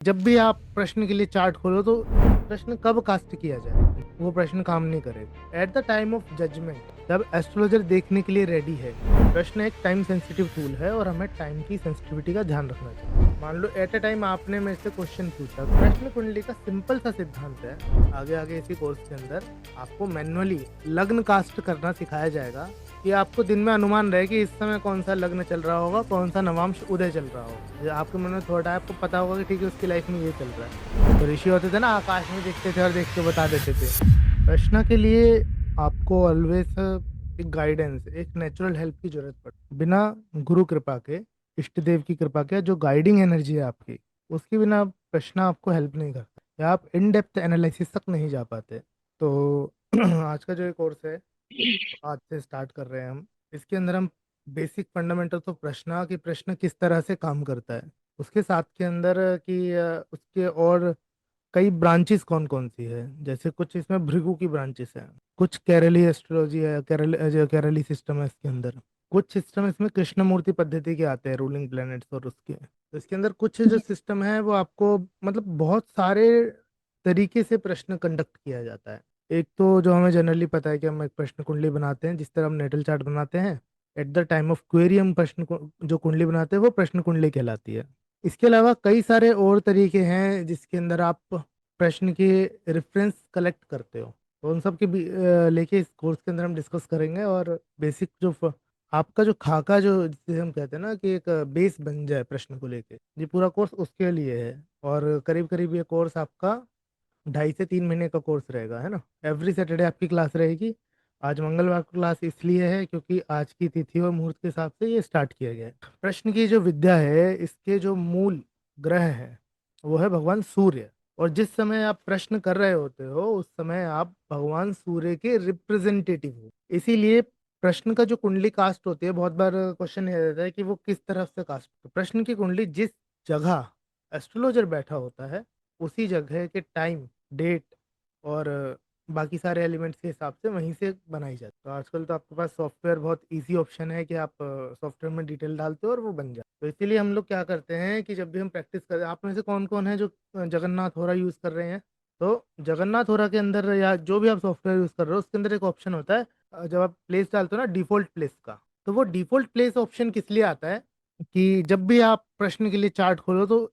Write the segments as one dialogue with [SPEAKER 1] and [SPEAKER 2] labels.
[SPEAKER 1] जब भी आप प्रश्न के लिए चार्ट खोलो तो प्रश्न कब कास्ट किया जाए वो प्रश्न काम नहीं करेगा। At the time of judgement जब एस्ट्रोलॉजर देखने के लिए रेडी है। प्रश्न एक टाइम सेंसिटिव टूल है और हमें टाइम की सेंसिटिविटी का ध्यान रखना चाहिए। मान लो एट अ टाइम आपने मेरे से क्वेश्चन पूछा। प्रश्न कुंडली का सिंपल सा सिद्धांत है। आगे आगे इसी कोर्स के अंदर आपको मैन्युअली लग्न कास्ट करना सिखाया जाएगा कि आपको दिन में अनुमान रहे कि इस समय कौन सा लग्न चल रहा होगा, कौन सा नवांश उदय चल रहा होगा। जो आपके मन में थॉट है आपको पता होगा कि ठीक है उसकी लाइफ में ये चल रहा है। तो ऋषि होते थे ना, आकाश में देखते थे और देख के बता देते थे। प्रश्न के लिए आपको ऑलवेज एक गाइडेंस, एक नेचुरल हेल्प की जरूरत पड़ती। बिना गुरु कृपा के, इष्ट देव की कृपा के, जो गाइडिंग एनर्जी है आपकी, उसके बिना प्रश्न आपको हेल्प नहीं करता या आप इन डेप्थ एनालिसिस तक नहीं जा पाते। तो आज का जो ये कोर्स है, आज से स्टार्ट कर रहे हैं हम। इसके अंदर हम बेसिक फंडामेंटल तो प्रश्न कि प्रश्न किस तरह से काम करता है, उसके साथ के अंदर कि उसके और कई ब्रांचेस कौन कौन सी है। जैसे कुछ इसमें भृगु की ब्रांचेस है, कुछ केरली एस्ट्रोलॉजी है, जो केरली सिस्टम है इसके अंदर। कुछ सिस्टम इसमें कृष्णमूर्ति पद्धति के आते हैं, रूलिंग प्लैनेट्स और उसके। तो इसके अंदर कुछ जो सिस्टम है वो आपको मतलब बहुत सारे तरीके से प्रश्न कंडक्ट किया जाता है। एक तो जो हमें जनरली पता है कि हम एक प्रश्न कुंडली बनाते हैं, जिस तरह हम नेटल चार्ट बनाते हैं। Eight the time of query हम जो कुंडली बनाते हैं वो प्रश्न कुंडली कहलाती है। इसके अलावा कई सारे और तरीके हैं जिसके अंदर आप प्रश्न के रेफरेंस कलेक्ट करते हो। तो उन सब के लेके इस कोर्स के अंदर हम डिस्कस करेंगे। और बेसिक जो आपका जो खाका, जो जिसे हम कहते हैं ना कि एक बेस बन जाए प्रश्न को लेके, ये पूरा कोर्स उसके लिए है। और करीब करीब ये कोर्स आपका 2.5 से 3 महीने का कोर्स रहेगा, है ना। एवरी सैटरडे आपकी क्लास रहेगी। आज मंगलवार को क्लास इसलिए है क्योंकि आज की तिथि और मुहूर्त के हिसाब से ये स्टार्ट किया गया है। प्रश्न की जो विद्या है, इसके जो मूल ग्रह है वो है भगवान सूर्य। और जिस समय आप प्रश्न कर रहे होते हो उस समय आप भगवान सूर्य के रिप्रेजेंटेटिव हो। इसीलिए प्रश्न का जो कुंडली कास्ट होती है, बहुत बार क्वेश्चन ये रहता है कि वो किस तरफ से कास्ट। प्रश्न की कुंडली जिस जगह एस्ट्रोलॉजर बैठा होता है उसी जगह के टाइम, डेट और बाकी सारे एलिमेंट्स के हिसाब से वहीं से बनाई जाती है। तो आजकल तो आपके पास सॉफ्टवेयर, बहुत इजी ऑप्शन है कि आप सॉफ्टवेयर में डिटेल डालते हो और वो बन जाए। तो इसीलिए हम लोग क्या करते हैं कि जब भी हम प्रैक्टिस करते हैं, आप में से कौन कौन है जो जगन्नाथ होरा यूज़ कर रहे हैं। तो जगन्नाथ होरा के अंदर या जो भी आप सॉफ्टवेयर यूज़ कर रहे हो उसके अंदर एक ऑप्शन होता है, जब आप प्लेस डालते हो ना, डिफॉल्ट प्लेस का। तो वो डिफॉल्ट प्लेस ऑप्शन किस लिए आता है कि जब भी आप प्रश्न के लिए चार्ट खोलो तो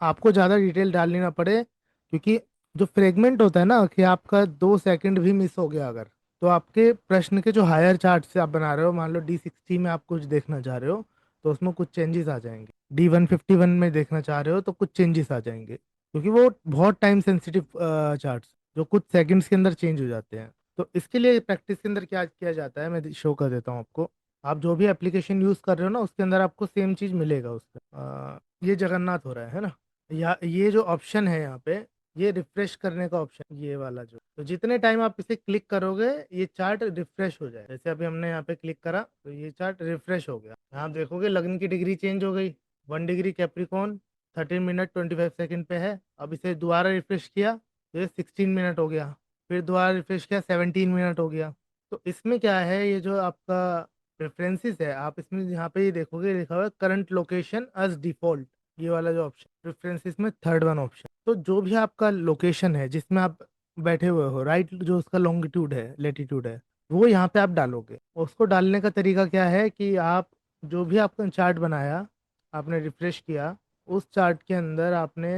[SPEAKER 1] आपको ज़्यादा डिटेल डालनी ना पड़े। क्योंकि जो फ्रेगमेंट होता है ना, कि आपका 2 सेकंड भी मिस हो गया अगर, तो आपके प्रश्न के जो हायर चार्ट से आप बना रहे हो, मान लो D60 में आप कुछ देखना चाह रहे हो तो उसमें कुछ चेंजेस आ जाएंगे। D151 में देखना चाह रहे हो तो कुछ चेंजेस आ जाएंगे, क्योंकि वो बहुत टाइम सेंसिटिव चार्ट्स जो कुछ सेकंड्स के अंदर चेंज हो जाते हैं। तो इसके लिए प्रैक्टिस के अंदर क्या किया जाता है, मैं शो कर देता हूँ आपको। आप जो भी एप्लीकेशन यूज़ कर रहे हो ना उसके अंदर आपको सेम चीज़ मिलेगा उसका। ये जगन्नाथ हो रहा है ना। या ये जो ऑप्शन है यहाँ पे, ये रिफ्रेश करने का ऑप्शन, ये वाला जो, तो जितने टाइम आप इसे क्लिक करोगे ये चार्ट रिफ्रेश हो जाए। जैसे अभी हमने यहाँ पे क्लिक करा तो ये चार्ट रिफ्रेश हो गया। यहाँ आप देखोगे लग्न की डिग्री चेंज हो गई। 1 डिग्री कैप्रिकॉन 13 मिनट 25 सेकंड पे है। अब इसे दोबारा रिफ्रेश किया तो ये 16 मिनट हो गया। फिर दोबारा रिफ्रेश किया 17 मिनट हो गया। तो इसमें क्या है, ये जो आपका प्रेफरेंसेस है, आप इसमें यहाँ पे ये देखोगे लिखा हुआ है करंट लोकेशन एज डिफॉल्ट। ये वाला जो ऑप्शन प्रेफरेंसेस में थर्ड वन ऑप्शन, तो जो भी आपका लोकेशन है जिसमें आप बैठे हुए हो, राइट, जो उसका लॉन्गिट्यूड है, लेटीट्यूड है, वो यहाँ पे आप डालोगे। उसको डालने का तरीका क्या है कि आप जो भी आपका चार्ट बनाया, आपने रिफ्रेश किया, उस चार्ट के अंदर आपने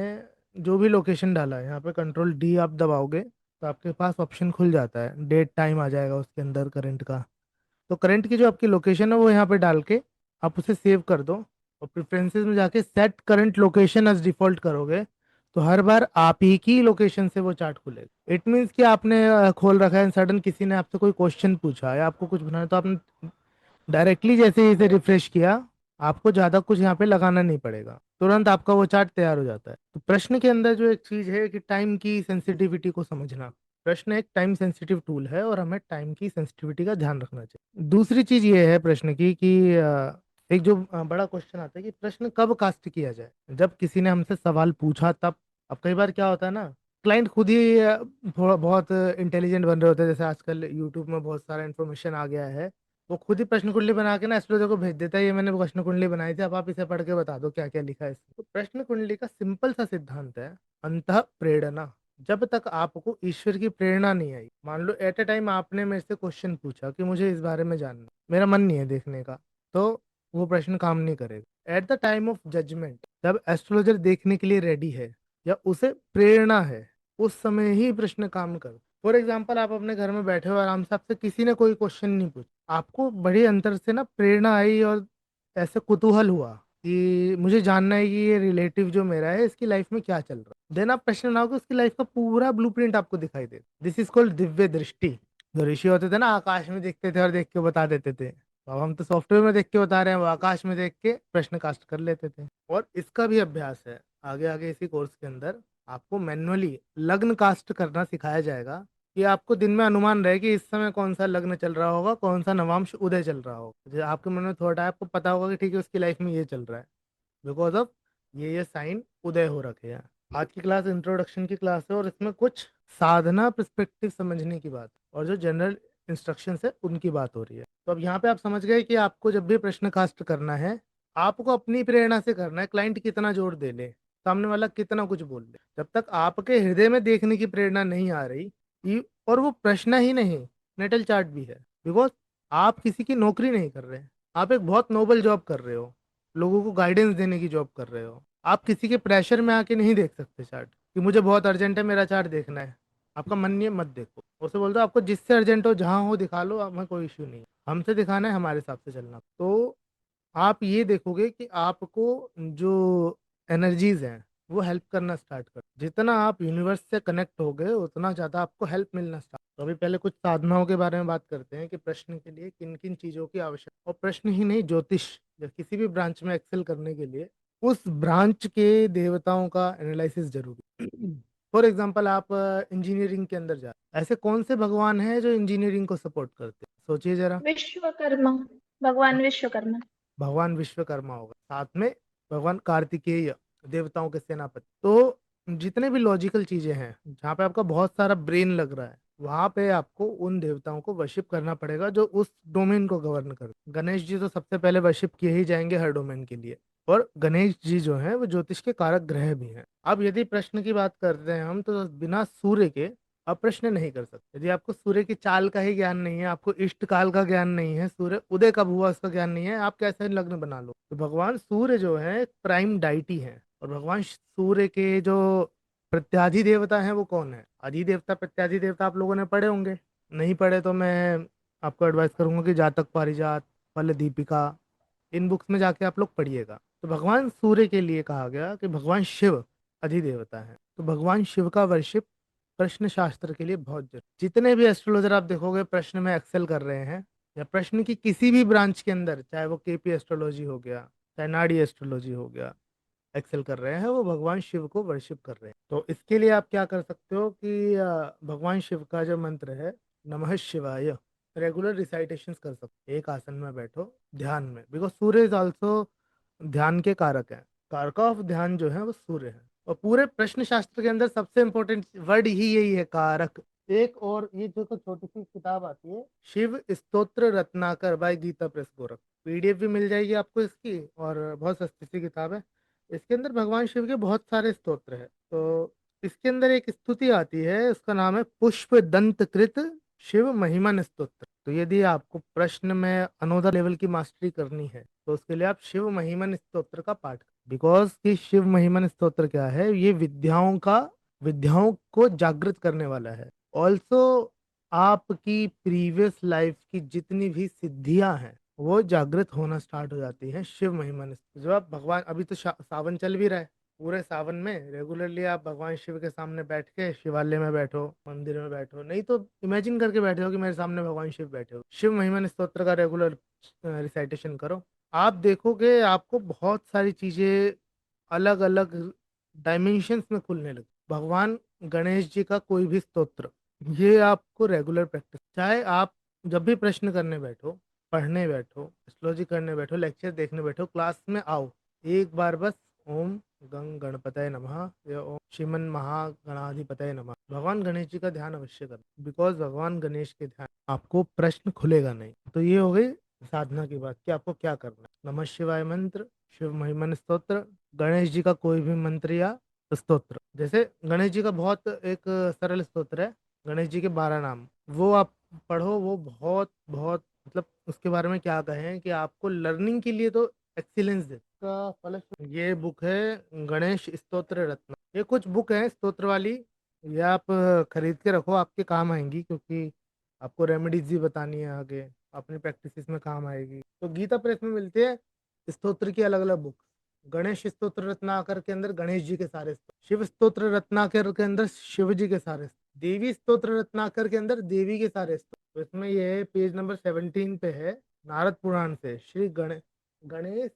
[SPEAKER 1] जो भी लोकेशन डाला है, यहाँ पे Ctrl+D आप दबाओगे तो आपके पास ऑप्शन खुल जाता है, डेट टाइम आ जाएगा उसके अंदर करंट का। तो करंट की जो आपकी लोकेशन है वो यहाँ पे डाल के आप उसे सेव कर दो। और प्रेफरेंसेस में जाके set current location as default करोगे तो हर बार आप ही की लोकेशन से वो चार्ट खुलेगा। इट मीन्स कि आपने खोल रखा है, सडन किसी ने आपसे कोई क्वेश्चन पूछा या आपको कुछ बनाना है, तो आपने डायरेक्टली जैसे ही इसे रिफ्रेश किया, आपको ज़्यादा कुछ यहाँ पे लगाना नहीं पड़ेगा, तुरंत आपका वो चार्ट तैयार हो जाता है। तो प्रश्न के अंदर जो एक चीज़ है कि टाइम की सेंसिटिविटी को समझना। प्रश्न एक टाइम सेंसिटिव टूल है और हमें टाइम की सेंसिटिविटी का ध्यान रखना चाहिए। दूसरी चीज़ ये है प्रश्न की कि एक जो बड़ा क्वेश्चन आता है कि प्रश्न कब कास्ट किया जाए। जब किसी ने हमसे सवाल पूछा तब। अब कई बार क्या होता है ना, क्लाइंट खुद ही थोड़ा बहुत इंटेलिजेंट बन रहे होते हैं, जैसे आजकल यूट्यूब में बहुत सारा इन्फॉर्मेशन आ गया है, वो खुद ही प्रश्न कुंडली बना के ना एस्ट्रोलॉजर को भेज देता है, ये मैंने प्रश्न कुंडली बनाई थी, अब आप इसे पढ़ के बता दो क्या क्या लिखा है इसमें। तो प्रश्न कुंडली का सिंपल सा सिद्धांत है, अंतः प्रेरणा। जब तक आपको ईश्वर की प्रेरणा नहीं आई, मान लो एट ए टाइम आपने मेरे से क्वेश्चन पूछा कि मुझे इस बारे में जानना, मेरा मन नहीं है देखने का, तो वो प्रश्न काम नहीं करेगा। At the time of judgement, जब एस्ट्रोलॉजर देखने के लिए रेडी है या उसे प्रेरणा है, उस समय ही प्रश्न काम कर। फॉर एग्जाम्पल, आप अपने घर में बैठे हो आराम से, आपसे किसी ने कोई क्वेश्चन नहीं पूछा, आपको बड़े अंतर से ना प्रेरणा आई और ऐसे कुतूहल हुआ कि मुझे जानना है कि ये रिलेटिव जो मेरा है इसकी लाइफ में क्या चल रहा है। देन आप प्रश्न बनाओगे, उसकी लाइफ का पूरा ब्लूप्रिंट आपको दिखाई दे। दिस इज कॉल्ड दिव्य दृष्टि। जो ऋषि होते थे ना, आकाश में देखते थे और देख के बता देते थे, तो अब हम तो सॉफ्टवेयर में देख के बता रहे हैं, वो आकाश में देख के प्रश्न कास्ट कर लेते थे। और इसका भी अभ्यास है, आगे आगे इसी कोर्स के अंदर आपको मैन्युअली लग्न कास्ट करना सिखाया जाएगा, कि आपको दिन में अनुमान रहे कि इस समय कौन सा लग्न चल रहा होगा, कौन सा नवांश उदय चल रहा होगा। जो आपके मन में थॉट है, आपको पता होगा कि ठीक है उसकी लाइफ में ये चल रहा है, बिकॉज ऑफ ये साइन उदय हो रखे हैं। आज की क्लास इंट्रोडक्शन की क्लास है और इसमें कुछ साधना पर्सपेक्टिव समझने की बात और जो जनरल इंस्ट्रक्शन है उनकी बात हो रही है। तो अब यहाँ पे आप समझ गए कि आपको जब भी प्रश्न कास्ट करना है, आपको अपनी प्रेरणा से करना है। क्लाइंट कितना जोर दे ले, सामने वाला कितना कुछ बोल ले, जब तक आपके हृदय में देखने की प्रेरणा नहीं आ रही, और वो प्रश्न ही नहीं, नेटल चार्ट भी है, बिकॉज आप किसी की नौकरी नहीं कर रहे, आप एक बहुत नोबल जॉब कर रहे हो, लोगों को गाइडेंस देने की जॉब कर रहे हो। आप किसी के प्रेशर में आके नहीं देख सकते चार्ट कि मुझे बहुत अर्जेंट है मेरा चार्ट देखना है। आपका मन नहीं है, मत देखो। उसे बोल दो आपको जिससे अर्जेंट हो, जहां हो दिखा लो, हमें कोई इश्यू नहीं है, हमसे दिखाना है, हमारे हिसाब से चलना। तो आप ये देखोगे कि आपको जो एनर्जीज हैं वो हेल्प करना स्टार्ट कर, जितना आप यूनिवर्स से कनेक्ट हो गए उतना ज़्यादा आपको हेल्प मिलना स्टार्ट। तो अभी पहले कुछ साधनाओं के बारे में बात करते हैं कि प्रश्न के लिए किन किन चीज़ों की आवश्यकता, और प्रश्न ही नहीं, ज्योतिष या किसी भी ब्रांच में एक्सेल करने के लिए उस ब्रांच के देवताओं का एनालिसिस जरूरी। फॉर एग्जाम्पल, आप इंजीनियरिंग के अंदर जा, ऐसे कौन से भगवान हैं जो इंजीनियरिंग को सपोर्ट करते हैं, सोचिए जरा।
[SPEAKER 2] विश्वकर्मा। भगवान विश्वकर्मा।
[SPEAKER 1] भगवान विश्वकर्मा होगा, साथ में भगवान कार्तिकेय, देवताओं के सेनापति। तो जितने भी लॉजिकल चीजें हैं जहाँ पे आपका बहुत सारा ब्रेन लग रहा है, वहां पे आपको उन देवताओं को वर्शिप करना पड़ेगा जो उस डोमेन को गवर्न कर। गणेश जी तो सबसे पहले वर्शिप किए ही जाएंगे हर डोमेन के लिए, और गणेश जी जो हैं वो ज्योतिष के कारक ग्रह भी हैं। अब यदि प्रश्न की बात करते हैं हम, तो बिना सूर्य के आप प्रश्न नहीं कर सकते। यदि आपको सूर्य की चाल का ही ज्ञान नहीं है, आपको इष्ट काल का ज्ञान नहीं है, सूर्य उदय कब हुआ उसका ज्ञान नहीं है, आप कैसे लग्न बना लो। तो भगवान सूर्य जो है प्राइम डाइटी है, और भगवान सूर्य के जो प्रत्याधि देवता हैं वो कौन है। अधि देवता प्रत्याधि देवता आप लोगों ने पढ़े होंगे, नहीं पढ़े तो मैं आपको एडवाइस करूंगा कि जातक पारिजात, फल दीपिका, इन बुक्स में जाके आप लोग पढ़िएगा। तो भगवान सूर्य के लिए कहा गया कि भगवान शिव अधिदेवता है, तो भगवान शिव का वर्शिप प्रश्न शास्त्र के लिए बहुत जरूरी। जितने भी एस्ट्रोलॉजर आप देखोगे प्रश्न में एक्सेल कर रहे हैं, या प्रश्न की किसी भी ब्रांच के अंदर, चाहे वो केपी एस्ट्रोलॉजी हो गया, चाहे नाड़ी एस्ट्रोलॉजी हो गया, एक्सेल कर रहे हैं, वो भगवान शिव को वर्शिप कर रहे हैं। तो इसके लिए आप क्या कर सकते हो कि भगवान शिव का जो मंत्र है, नमः शिवाय, रेगुलर रिसाइटेशंस कर सकते हो। एक आसन में बैठो ध्यान में, बिकॉज सूर्य इज ऑल्सो ध्यान के कारक है। कारक ऑफ ध्यान जो है वो सूर्य है, और पूरे प्रश्न शास्त्र के अंदर सबसे इंपॉर्टेंट वर्ड ही यही है, कारक। एक और ये जो तो छोटी सी किताब आती है, Shiv Stotra Ratnakar by Gita press Gorakh, PDF भी मिल जाएगी आपको इसकी, और बहुत सस्ती सी किताब है। इसके अंदर भगवान शिव के बहुत सारे स्तोत्र है। तो इसके अंदर एक स्तुति आती है, उसका नाम है पुष्प दंत कृत शिव महिमन स्तोत्र। तो यदि आपको प्रश्न में अनोदर लेवल की मास्टरी करनी है, तो उसके लिए आप शिव महिमन स्तोत्र का पाठ करें। बिकॉज कि शिव महिमन स्तोत्र क्या है, ये विद्याओं को जागृत करने वाला है। ऑल्सो आपकी प्रीवियस लाइफ की जितनी भी सिद्धियां हैं वो जागृत होना स्टार्ट हो जाती है शिव महिमा से। जब आप भगवान, अभी तो सावन चल भी रहा है, पूरे सावन में रेगुलरली आप भगवान शिव के सामने बैठ के शिवालय में बैठो, मंदिर में बैठो, नहीं तो इमेजिन करके बैठे हो कि मेरे सामने भगवान शिव बैठे हो, शिव महिमा स्तोत्र का रेगुलर रिसाइटेशन करो। आप देखोगे आपको बहुत सारी चीजें अलग अलग डायमेंशंस में खुलने लगे। भगवान गणेश जी का कोई भी स्तोत्र, ये आपको रेगुलर प्रैक्टिस, चाहे आप जब भी प्रश्न करने बैठो, पढ़ने बैठो, एस्ट्रोलॉजी करने बैठो, लेक्चर देखने बैठो, क्लास में आओ, एक बार बस ओम गंग गणपतये नमः या ओम श्रीमन महागणाधिपतये नमः, भगवान गणेश जी का ध्यान अवश्य करना, बिकॉज भगवान गणेश के ध्यान आपको प्रश्न खुलेगा नहीं। तो ये हो गई साधना की बात कि आपको क्या करना है। नमः शिवाय मंत्र, शिव महिमन स्तोत्र, गणेश जी का कोई भी मंत्र या स्तोत्र। जैसे गणेश जी का बहुत एक सरल स्तोत्र है, गणेश जी के 12 नाम, वो आप पढ़ो। वो बहुत बहुत मतलब उसके बारे में क्या कहें कि आपको लर्निंग के लिए तो एक्सीलेंस दे का फल। ये बुक है गणेश स्तोत्र रत्न। ये कुछ बुक है स्तोत्र वाली, ये आप खरीद के रखो, आपके काम आएंगी, क्योंकि आपको रेमेडीज भी बतानी है आगे, अपनी प्रैक्टिस में काम आएगी। तो गीता प्रेस में मिलती है स्तोत्र की अलग अलग बुक। गणेश स्तोत्र रत्नाकर के अंदर गणेश जी के सारे स्तोत्र, शिव स्तोत्र रत्नाकर के अंदर शिव जी के सारे स्तोत्र, देवी स्तोत्र रत्नाकर के अंदर देवी के सारे स्तोत्र। तो इसमें ये पेज नंबर 17 पे है, नारद पुराण से श्री गणेश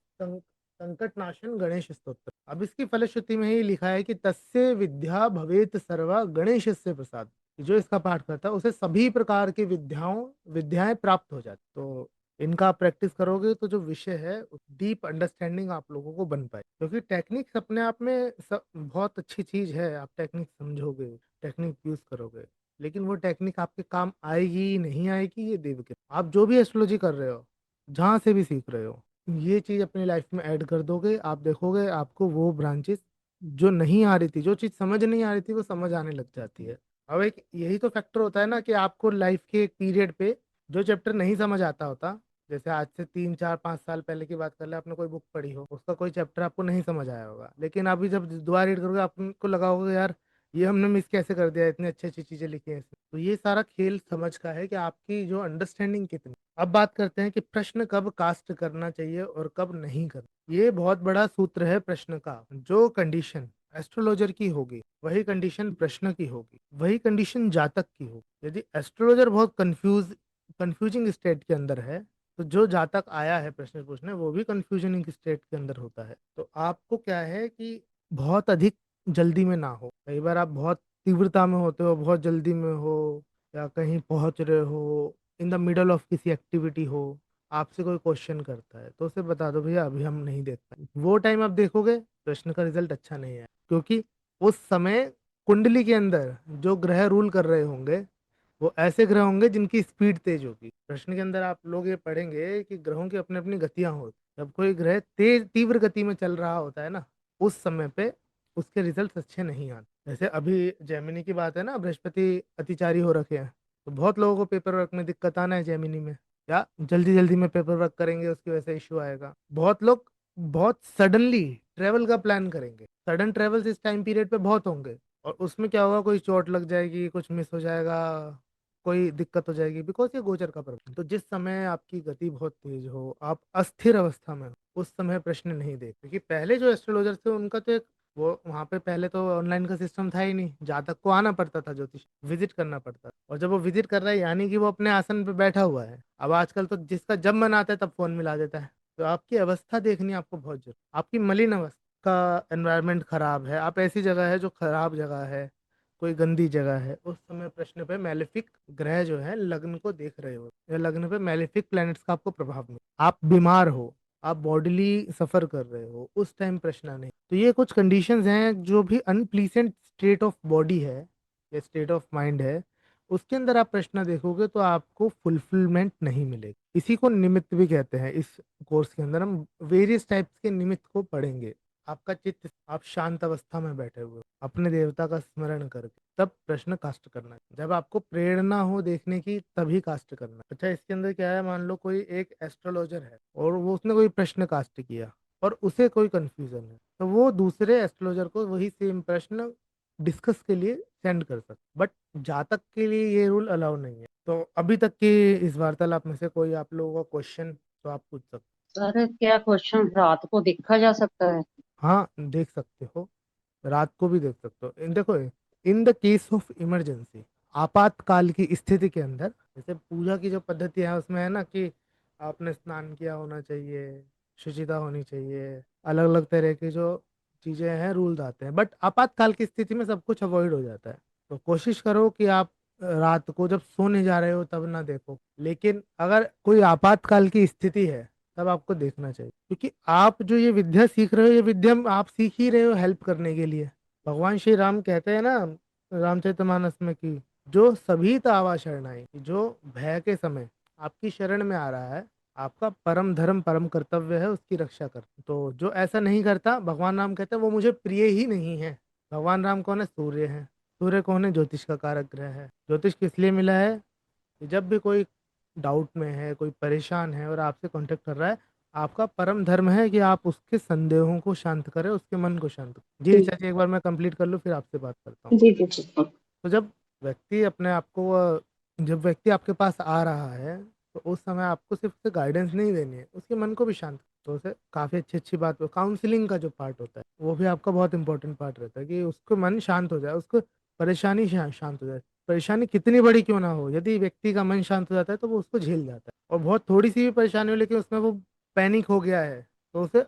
[SPEAKER 1] संकट नाशन गणेश स्तोत्र। अब इसकी फलश्रुति में ही लिखा है कि तस्य विद्या भवेत सर्वा गणेश से प्रसाद, जो इसका पाठ करता है उसे सभी प्रकार की विद्याएं प्राप्त हो जाती। तो इनका आप प्रैक्टिस करोगे तो जो विषय है डीप अंडरस्टैंडिंग आप लोगों को बन पाए, क्योंकि टेक्निक्स अपने आप में बहुत अच्छी चीज है। आप टेक्निक समझोगे, टेक्निक यूज करोगे, लेकिन वो टेक्निक आपके काम आएगी नहीं आएगी ये देव के। आप जो भी एस्ट्रोलॉजी कर रहे हो, जहाँ से भी सीख रहे हो, ये चीज अपनी लाइफ में ऐड कर दोगे, आप देखोगे आपको वो ब्रांचेस जो नहीं आ रही थी, जो चीज समझ नहीं आ रही थी, वो समझ आने लग जाती है। अब एक यही तो फैक्टर होता है ना कि आपको लाइफ के एक पीरियड पे जो चैप्टर नहीं समझ आता होता, जैसे आज से 3 4 5 साल पहले की बात कर ले, आपने कोई बुक पढ़ी हो, उसका कोई चैप्टर आपको नहीं समझ आया होगा, लेकिन अभी जब दोबारा रीड करोगे आपको लगा होगा यार ये हमने मिस कैसे कर दिया, इतनी अच्छी अच्छी चीजें लिखी हैं इसमें। तो ये सारा खेल समझ का है कि आपकी जो अंडरस्टैंडिंग कितनी। अब बात करते हैं कि प्रश्न कब कास्ट करना चाहिए और कब नहीं करना। ये बहुत बड़ा सूत्र है प्रश्न का। जो कंडीशन एस्ट्रोलॉजर की होगी वही कंडीशन प्रश्न की होगी, वही कंडीशन जातक की होगी। यदि एस्ट्रोलॉजर बहुत कंफ्यूजिंग स्टेट के अंदर है, तो जो जातक आया है प्रश्न पूछने वो भी कंफ्यूजनिंग स्टेट के अंदर होता है। तो आपको क्या है कि बहुत अधिक जल्दी में ना हो। कई बार आप बहुत तीव्रता में होते हो, बहुत जल्दी में हो, या कहीं पहुंच रहे हो, इन द मिडल ऑफ किसी एक्टिविटी हो, आपसे कोई क्वेश्चन करता है तो उसे बता दो भैया अभी हम नहीं देख पाए। वो टाइम आप देखोगे प्रश्न का रिजल्ट अच्छा नहीं है, क्योंकि उस समय कुंडली के अंदर जो ग्रह रूल कर रहे होंगे वो ऐसे ग्रह होंगे जिनकी स्पीड तेज होगी। प्रश्न के अंदर आप लोग ये पढ़ेंगे कि ग्रहों की अपनी अपनी गतियां होती। जब कोई ग्रह तेज तीव्र गति में चल रहा होता है ना, उस समय पे उसके रिजल्ट अच्छे नहीं आते। जैसे अभी जेमिनी की बात है ना, बृहस्पति अतिचारी हो रखे हैं, तो बहुत लोगों को पेपर वर्क में दिक्कत आना है जेमिनी में, या जल्दी जल्दी में पेपर वर्क करेंगे उसकी वजह से इश्यू आएगा। बहुत लोग बहुत सडनली ट्रेवल का प्लान करेंगे, सडन ट्रेवल्स इस टाइम पीरियड पे बहुत होंगे, और उसमें क्या होगा, कोई चोट लग जाएगी, कुछ मिस हो जाएगा, कोई दिक्कत हो जाएगी, बिकॉज ये गोचर का प्रभाव। तो जिस समय आपकी गति बहुत तेज हो, आप अस्थिर अवस्था में हो, उस समय प्रश्न नहीं देख। क्योंकि पहले जो एस्ट्रोलॉजर थे उनका तो एक वो वहां पे पहले तो ऑनलाइन का सिस्टम था ही नहीं, जातक को आना पड़ता था, ज्योतिष विजिट करना पड़ता था, और जब वो विजिट कर रहा है यानी कि वो अपने आसन पे बैठा हुआ है। अब आजकल तो जिसका जब मन आता है तब फोन मिला देता है। तो आपकी अवस्था देखनी आपको बहुत जरूरी। आपकी मलिन अवस्था का एनवायरनमेंट खराब है, आप ऐसी जगह है जो खराब जगह है, कोई गंदी जगह है, उस समय प्रश्न पे मैलेफिक ग्रह जो है लग्न को देख रहे हो, या लग्न पे मैलेफिक प्लैनेट्स का आपको प्रभाव मिले, आप बीमार हो, आप बॉडीली सफर कर रहे हो, उस टाइम प्रश्न नहीं। तो ये कुछ कंडीशंस हैं जो भी अनप्लीसेंट स्टेट ऑफ बॉडी है या स्टेट ऑफ माइंड है, उसके अंदर आप प्रश्न देखोगे तो आपको फुलफिलमेंट नहीं मिलेगी। इसी को निमित्त भी कहते हैं। इस कोर्स के अंदर हम वेरियस टाइप्स के निमित्त को पढ़ेंगे। आपका चित्त, आप शांत अवस्था में बैठे हुए हो, अपने देवता का स्मरण करके तब प्रश्न कास्ट करना है। जब आपको प्रेरणा हो देखने की तभी कास्ट करना है। अच्छा, इसके अंदर क्या है, मान लो कोई एक एस्ट्रोलॉजर है और वो उसने कोई प्रश्न कास्ट किया और उसे कोई कंफ्यूजन है, तो वो दूसरे एस्ट्रोलॉजर को वही सेम प्रश्न डिस्कस के लिए सेंड कर सकते, बट जातक के लिए ये रूल अलाउ नहीं है। तो अभी तक की इस वार्तालाप में से कोई आप लोगों का क्वेश्चन तो आप पूछ सकते
[SPEAKER 3] सर क्या क्वेश्चन रात को देखा जा सकता है?
[SPEAKER 1] हो। हाँ, देख सकते हो, रात को भी देख सकते हो। देखो, in the case of emergency, आपातकाल की स्थिति के अंदर, जैसे पूजा की जो पद्धति है उसमें है ना कि आपने स्नान किया होना चाहिए, शुचिता होनी चाहिए, अलग अलग तरह की जो चीजें हैं रूल्स आते हैं, बट आपातकाल की स्थिति में सब कुछ अवॉइड हो जाता है। तो कोशिश करो कि आप रात को जब सोने जा रहे हो तब ना देखो, लेकिन अगर कोई आपातकाल की स्थिति है तब आपको देखना चाहिए, क्योंकि आप जो ये विद्या सीख रहे हो, ये विद्या आप सीख ही रहे हो हेल्प करने के लिए। भगवान श्री राम कहते हैं ना रामचरितमानस में कि जो सभी तावा शरणाई, जो भय के समय आपकी शरण में आ रहा है आपका परम धर्म परम कर्तव्य है उसकी रक्षा करना। तो जो ऐसा नहीं करता, भगवान राम कहते हैं वो मुझे प्रिय ही नहीं है। भगवान राम कौन है? सूर्य है। सूर्य कौन है? ज्योतिष का कारक ग्रह है। ज्योतिष किस लिए मिला है? कि जब भी कोई डाउट में है, कोई परेशान है और आपसे कांटेक्ट कर रहा है, आपका परम धर्म है कि आप उसके संदेहों को शांत करें, उसके मन को शांत करें। जी
[SPEAKER 2] जी
[SPEAKER 1] ऋचा जी, एक बार मैं कंप्लीट कर लूँ फिर आपसे बात करता हूँ।
[SPEAKER 2] जी जी जी।
[SPEAKER 1] तो जब व्यक्ति अपने आप को जब व्यक्ति आपके पास आ रहा है, तो उस समय आपको सिर्फ उसे गाइडेंस नहीं देनी है, उसके मन को भी शांत। तो उसे काफ़ी अच्छी अच्छी बात, काउंसलिंग का जो पार्ट होता है वो भी आपका बहुत इंपॉर्टेंट पार्ट रहता है कि उसको मन शांत हो जाए, उसको परेशानी शांत हो जाए। परेशानी कितनी बड़ी क्यों ना हो, यदि व्यक्ति का मन शांत हो जाता है तो वो उसको झेल जाता है। और बहुत थोड़ी सी भी परेशानी हो लेकिन उसमें वो पैनिक हो गया है, तो उसे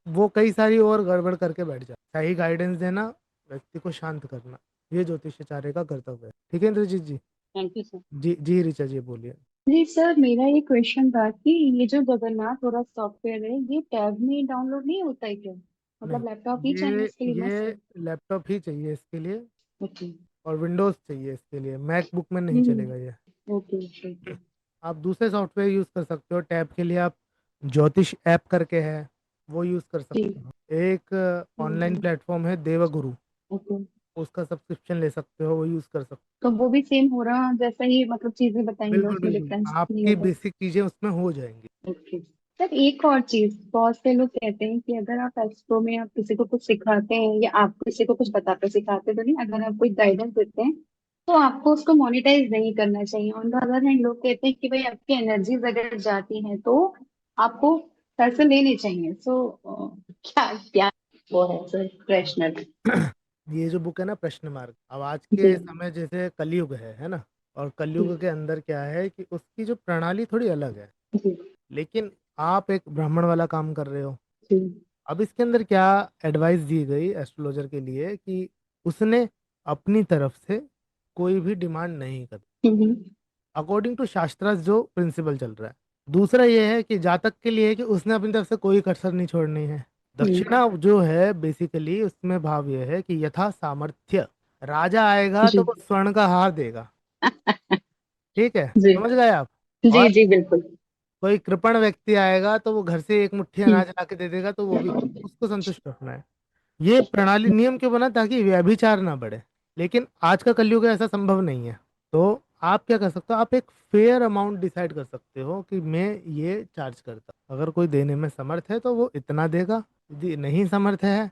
[SPEAKER 1] वो कई सारी और गड़बड़ करके बैठ जाए। सही गाइडेंस देना, व्यक्ति को शांत करना, ये ज्योतिषाचार्य का कर्तव्य है। ठीक है Indrajit ji?
[SPEAKER 3] Thank you sir.
[SPEAKER 1] जी जी ऋचा जी बोलिए।
[SPEAKER 4] जी सर, मेरा ये क्वेश्चन था कि ये जो जगन्नाथ और सॉफ्टवेयर है, ये टैब में डाउनलोड नहीं होता है क्या?
[SPEAKER 1] नहीं,
[SPEAKER 4] मतलब लैपटॉप ही चाहिए
[SPEAKER 1] ये
[SPEAKER 4] इसके लिए
[SPEAKER 1] ये
[SPEAKER 4] मस्त है?
[SPEAKER 1] लैपटॉप ही चाहिए इसके लिए,
[SPEAKER 4] ओके।
[SPEAKER 1] और विंडोज चाहिए इसके लिए, मैकबुक में नहीं चलेगा ये।
[SPEAKER 4] Okay okay okay.
[SPEAKER 1] आप दूसरे सॉफ्टवेयर यूज़ कर सकते हो टैब के लिए। आप ज्योतिष ऐप करके है, वो यूज़ कर
[SPEAKER 4] जी।
[SPEAKER 1] सकते हो। एक ऑनलाइन प्लेटफॉर्म है देवगुरु,
[SPEAKER 4] ओके।
[SPEAKER 1] उसका सब्सक्रिप्शन ले सकते हो, वो यूज़ कर सकते
[SPEAKER 4] तो वो भी सेम हो रहा जैसा ही, मतलब चीजें
[SPEAKER 1] हो।
[SPEAKER 4] बताएंगे,
[SPEAKER 1] बिल्कुल
[SPEAKER 4] उसमें
[SPEAKER 1] बिल्कुल,
[SPEAKER 4] डिफरेंस नहीं
[SPEAKER 1] आपकी
[SPEAKER 4] होगा?
[SPEAKER 1] बेसिक चीज़ें उसमें हो जाएंगी।
[SPEAKER 4] ओके सर, एक और चीज, बहुत से लोग कहते हैं कि अगर आप एक्सपो में आप किसी को कुछ सिखाते हैं या आप किसी को कुछ बताते सिखाते तो नहीं, अगर आप कोई गाइडेंस देते हैं तो आपको उसको मोनेटाइज नहीं करना चाहिए। ऑन द अदर हैंड लोग कहते हैं कि भाई आपकी एनर्जीज अगर जाती हैं तो आपको पैसे लेने चाहिए। सो क्या क्या वो है सर प्रश्न?
[SPEAKER 1] ये जो बुक है ना, प्रश्न मार्ग, अब आज
[SPEAKER 4] जी
[SPEAKER 1] के समय जैसे कलयुग है ना, और कलयुग के अंदर क्या है कि उसकी जो प्रणाली थोड़ी अलग है।
[SPEAKER 4] जी
[SPEAKER 1] लेकिन आप एक ब्राह्मण वाला काम कर रहे हो।
[SPEAKER 4] जी।
[SPEAKER 1] अब इसके अंदर क्या एडवाइस दी गई एस्ट्रोलॉजर के लिए कि उसने अपनी तरफ से कोई भी डिमांड नहीं कर,
[SPEAKER 4] हम्म।
[SPEAKER 1] अकॉर्डिंग टू शास्त्र जो प्रिंसिपल चल रहा है। दूसरा ये है कि जातक के लिए है कि उसने अपनी तरफ से कोई कसर नहीं छोड़नी है।
[SPEAKER 4] हम्म।
[SPEAKER 1] दक्षिणा जो है बेसिकली उसमें भाव ये है कि यथा सामर्थ्य, राजा आएगा तो
[SPEAKER 4] जी
[SPEAKER 1] वो स्वर्ण का हार देगा। ठीक है,
[SPEAKER 4] जी
[SPEAKER 1] समझ गए आप?
[SPEAKER 4] जी
[SPEAKER 1] और
[SPEAKER 4] जी बिल्कुल।
[SPEAKER 1] कोई कृपण व्यक्ति आएगा तो वो घर से एक मुट्ठी
[SPEAKER 4] हम्म।
[SPEAKER 1] अनाज ला के दे देगा, तो वो भी उसको संतुष्ट रखना है। ये प्रणाली नियम क्यों बना? ताकि व्यभिचार ना बढ़े। लेकिन आज का कलयुग है, ऐसा संभव नहीं है। तो आप क्या कर सकते हो? आप एक फेयर अमाउंट डिसाइड कर सकते हो कि मैं ये चार्ज करता हूं। अगर कोई देने में समर्थ है तो वो इतना देगा, यदि नहीं समर्थ है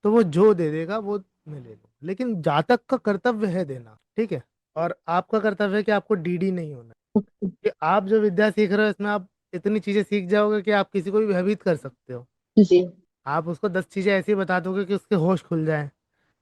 [SPEAKER 1] तो वो जो दे देगा वो मैं ले लूँ। लेकिन जातक का कर्तव्य है देना, ठीक है? और आपका कर्तव्य है कि आपको डीडी नहीं होना। कि आप जो विद्या सीख रहे हो इसमें आप इतनी चीजें सीख जाओगे कि आप किसी को भी भयभीत कर सकते हो।
[SPEAKER 4] जी
[SPEAKER 1] आप उसको 10 चीजें ऐसी बता दोगे कि उसके होश खुल जाए।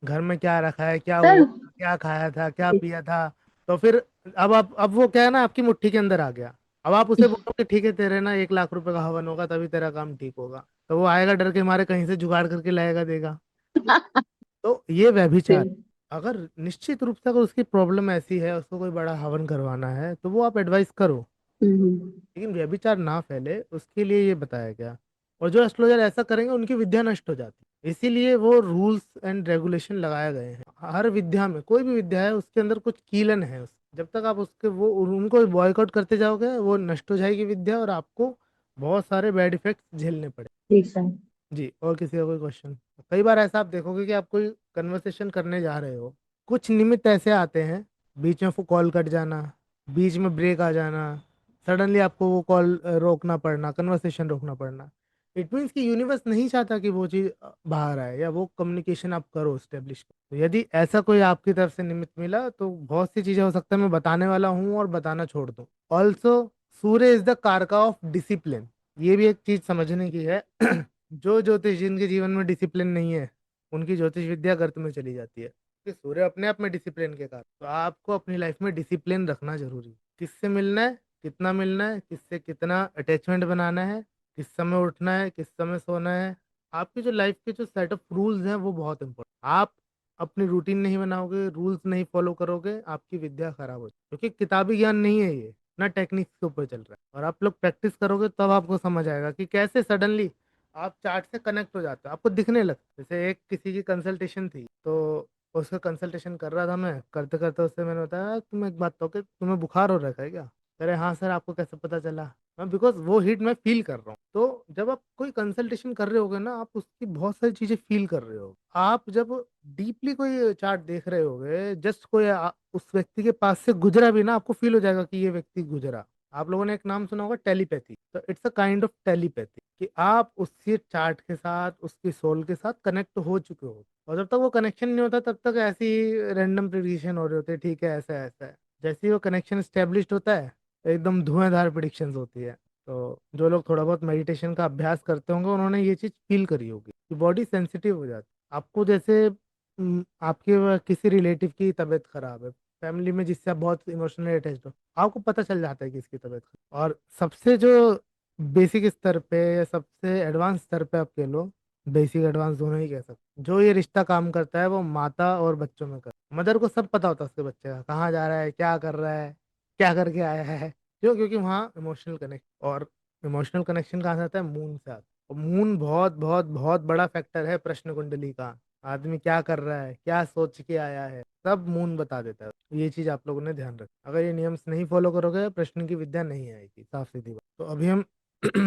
[SPEAKER 1] घर में क्या रखा है, क्या
[SPEAKER 4] सर।
[SPEAKER 1] हुआ, क्या खाया था, क्या पिया था। तो फिर अब वो क्या है ना, आपकी मुट्ठी के अंदर आ गया। अब आप उसे बोलोगे ठीक है तेरे ना 1 लाख रुपए का हवन होगा तभी तेरा काम ठीक होगा, तो वो आएगा डर के मारे, कहीं से जुगाड़ करके लाएगा देगा। तो ये व्यभिचार।
[SPEAKER 4] जी।
[SPEAKER 1] अगर निश्चित रूप से अगर उसकी प्रॉब्लम ऐसी है, उसको कोई बड़ा हवन करवाना है, तो वो आप एडवाइस करो।
[SPEAKER 4] हम्म।
[SPEAKER 1] लेकिन व्यभिचार ना फैले उसके लिए ये बताया गया। और जो एस्ट्रोलॉजर ऐसा करेंगे उनकी विद्या नष्ट हो जाती है, इसीलिए वो रूल्स एंड रेगुलेशन लगाए गए हैं। हर विद्या में, कोई भी विद्या है उसके अंदर कुछ कीलन है जब तक आप उसके वो उनको बॉयकॉट करते जाओगे वो नष्ट हो जाएगी विद्या, और आपको बहुत सारे बैड इफेक्ट्स झेलने पड़े।
[SPEAKER 4] जी सर।
[SPEAKER 1] जी, और किसी का कोई क्वेश्चन? कई बार ऐसा आप देखोगे कि आप कोई कन्वर्सेशन करने जा रहे हो, कुछ निमित्त ऐसे आते हैं, बीच में कॉल कट जाना, बीच में ब्रेक आ जाना, सडनली आपको वो कॉल रोकना पड़ना, कन्वर्सेशन रोकना पड़ना। इट मीन्स कि यूनिवर्स नहीं चाहता कि वो चीज़ बाहर आए या वो कम्युनिकेशन आप करो, स्टेब्लिश करो। तो यदि ऐसा कोई आपकी तरफ से निमित्त मिला तो बहुत सी चीज़ें हो सकता है मैं बताने वाला हूँ और बताना छोड़ दूँ। ऑल्सो सूर्य इज द कारका ऑफ डिसिप्लिन, ये भी एक चीज़ समझने की है। जो ज्योतिष जिनके जीवन में डिसिप्लिन नहीं है, उनकी ज्योतिष विद्या गर्त में चली जाती है। कि सूर्य अपने आप में डिसिप्लिन के कारण, तो आपको अपनी लाइफ में डिसिप्लिन रखना जरूरी है। किससे मिलना है, कितना मिलना है, किससे कितना अटैचमेंट बनाना है, किस समय उठना है, किस समय सोना है। आपकी जो लाइफ के जो सेट ऑफ रूल्स हैं वो बहुत इंपॉर्टेंट। आप अपनी रूटीन नहीं बनाओगे, रूल्स नहीं फॉलो करोगे, आपकी विद्या खराब हो जाएगी। क्योंकि किताबी ज्ञान नहीं है ये, ना टेक्निक्स के ऊपर चल रहा है। और आप लोग प्रैक्टिस करोगे तब आपको समझ आएगा कि कैसे सडनली आप चार्ट से कनेक्ट हो जाते हो, आपको दिखने लगता है। जैसे एक किसी की कंसल्टेशन थी, तो उसका कंसल्टेशन कर रहा था मैं, करते करते उससे मैंने बताया तुम एक बात तो कि तुम्हें बुखार हो रखा है क्या? कह रहे हाँ सर, आपको कैसे पता चला? मैं बिकॉज वो हीट मैं फील कर रहा हूँ। तो जब आप कोई कंसल्टेशन कर रहे होगे ना, आप उसकी बहुत सारी चीजें फील कर रहे हो। आप जब डीपली कोई चार्ट देख रहे होगे, जस्ट कोई उस व्यक्ति के पास से गुजरा भी ना, आपको फील हो जाएगा कि ये व्यक्ति गुजरा। आप लोगों ने एक नाम सुना होगा, टेलीपैथी। तो it's a kind of telepathy, कि आप उसके चार्ट के साथ, उसकी सोल के साथ कनेक्ट हो चुके हो। और जब तक वो कनेक्शन नहीं होता, तब तक ऐसी रैंडम प्रिडिक्शन हो रहे होते हैं, ठीक है ऐसा है ऐसा है। जैसे ही वो कनेक्शन स्टेब्लिश्ड होता है, एकदम धुआंधार प्रिडिक्शंस होती है। तो जो लोग थोड़ा बहुत मेडिटेशन का अभ्यास करते होंगे, उन्होंने ये चीज़ फील करी होगी कि बॉडी सेंसिटिव हो जाती है। आपको जैसे आपके किसी रिलेटिव की तबीयत खराब है, फैमिली में जिससे आप बहुत इमोशनली अटैच्ड हो, आपको पता चल जाता है कि इसकी तबीयत खराब है। और सबसे जो बेसिक स्तर पे या सबसे एडवांस स्तर पे आप कह लो, बेसिक एडवांस दोनों ही कह सकते, जो ये रिश्ता काम करता है वो माता और बच्चों में कर। मदर को सब पता होता है उसके बच्चे का कहाँ जा रहा है, क्या कर रहा है, क्या करके आया है। क्यों? क्योंकि वहाँ इमोशनल कनेक्ट, और इमोशनल कनेक्शन कहाँ से आता है? मून से आता है। और मून बहुत बहुत बहुत बड़ा फैक्टर है प्रश्न कुंडली का। आदमी क्या कर रहा है, क्या सोच के आया है, सब मून बता देता है। ये चीज आप लोगों ने ध्यान रखना। अगर ये नियम्स नहीं फॉलो करोगे, प्रश्न की विद्या नहीं आएगी, साफ सीधी बात। तो अभी हम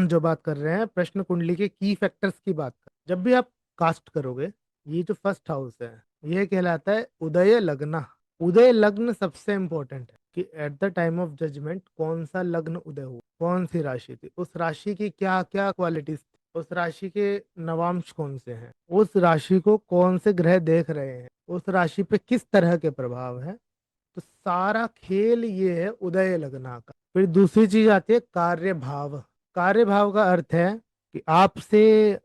[SPEAKER 1] जो बात कर रहे हैं प्रश्न कुंडली के की फैक्टर्स की बात कर। जब भी आप कास्ट करोगे, ये जो फर्स्ट हाउस है, ये कहलाता है उदय लग्न। उदय लग्न सबसे इंपॉर्टेंट है, कि at the time of judgement कौन सा लग्न उदय हुआ, कौन सी राशि थी, उस राशि की क्या क्या क्वालिटीज, उस राशि के नवांश कौन से हैं, उस राशि को कौन से ग्रह देख रहे हैं, उस राशि पे किस तरह के प्रभाव है। तो सारा खेल ये है उदय लग्ना का। फिर दूसरी चीज आती है कार्य भाव। कार्य भाव का अर्थ है कि आपसे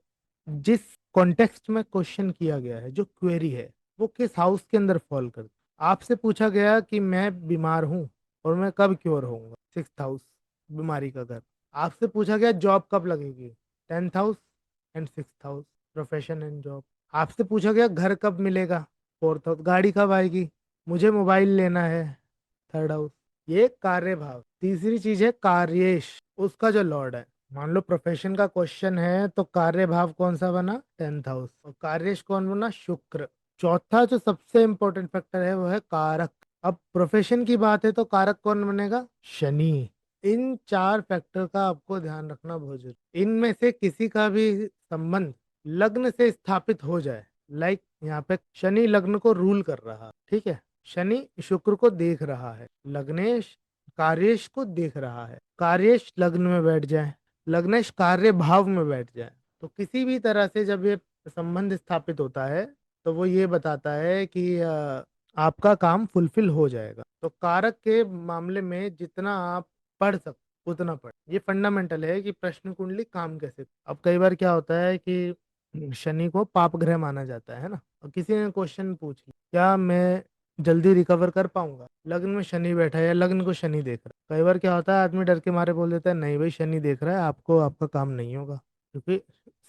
[SPEAKER 1] जिस कॉन्टेक्स्ट में क्वेश्चन किया गया है, जो क्वेरी है, वो किस हाउस के अंदर फॉल करती है। आपसे पूछा गया कि मैं बीमार हूँ और मैं कब क्योर होऊंगा, 6th हाउस, बीमारी का घर। आपसे पूछा गया जॉब कब लगेगी, 10th house and 6th house, profession and job. आपसे पूछा गया घर कब मिलेगा, 4th हाउस, गाड़ी कब आएगी, मुझे मोबाइल लेना है, 3rd हाउस। ये कार्य भाव। तीसरी चीज है कार्येश, उसका जो लॉर्ड है। मान लो प्रोफेशन का क्वेश्चन है, तो कार्य भाव कौन सा बना, 10th हाउस, और कार्येश कौन बना, शुक्र। चौथा जो सबसे इंपॉर्टेंट फैक्टर है वो है कारक। अब प्रोफेशन की बात है तो कारक कौन बनेगा, शनि। इन 4 फैक्टर का आपको ध्यान रखना बहुत जरूरी। इनमें से किसी का भी संबंध लग्न से स्थापित हो जाए, लाइक यहाँ पे शनि लग्न को रूल कर रहा, ठीक है, शनि शुक्र को देख रहा है, लग्नेश कार्येश को देख रहा है, कार्येश लग्न में बैठ जाए, लग्नेश कार्य भाव में बैठ जाए, तो किसी भी तरह से जब ये संबंध स्थापित होता है, तो वो ये बताता है कि आपका काम फुलफिल हो जाएगा। तो कारक के मामले में जितना आप पढ़ सकते उतना पढ़। ये फंडामेंटल है कि प्रश्न कुंडली काम कैसे। अब कई बार क्या होता है कि शनि को पाप ग्रह माना जाता है ना, और किसी ने क्वेश्चन पूछ लिया, क्या मैं जल्दी रिकवर कर पाऊंगा, लग्न में शनि बैठा है या लग्न को शनि देख रहा है। कई बार क्या होता है, आदमी डर के मारे बोल देता है नहीं भाई शनि देख रहा है, आपको आपका काम नहीं होगा, क्योंकि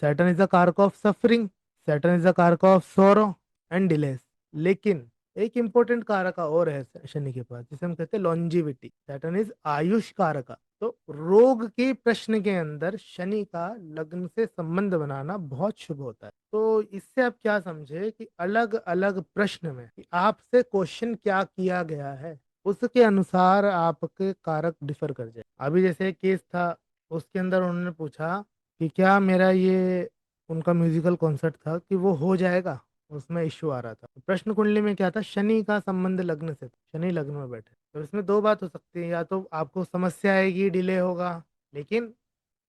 [SPEAKER 1] सैटर्न इज द कारक of suffering, Saturn is the कारक ऑफ सोरो एंड डिलेस। लेकिन एक इंपॉर्टेंट कारक और है शनि के पास, जिसे हम कहते हैं लॉन्जिविटी। सैटर्न इज आयुष कारक। तो रोग के प्रश्न के अंदर शनि का लग्न से संबंध बनाना बहुत शुभ होता है। तो इससे आप क्या समझे कि अलग अलग प्रश्न में कि आपसे क्वेश्चन क्या किया गया है, उसके अनुसार आपके कारक डिफर कर जाए। अभी जैसे केस था, उसके अंदर उन्होंने पूछा कि क्या मेरा ये, उनका म्यूजिकल कॉन्सर्ट था, कि वो हो जाएगा, उसमें इश्यू आ रहा था। प्रश्न कुंडली में क्या था, शनि का संबंध लग्न से था, शनि लग्न में बैठे। तो इसमें दो बात हो सकती है, या तो आपको समस्या आएगी, डिले होगा। लेकिन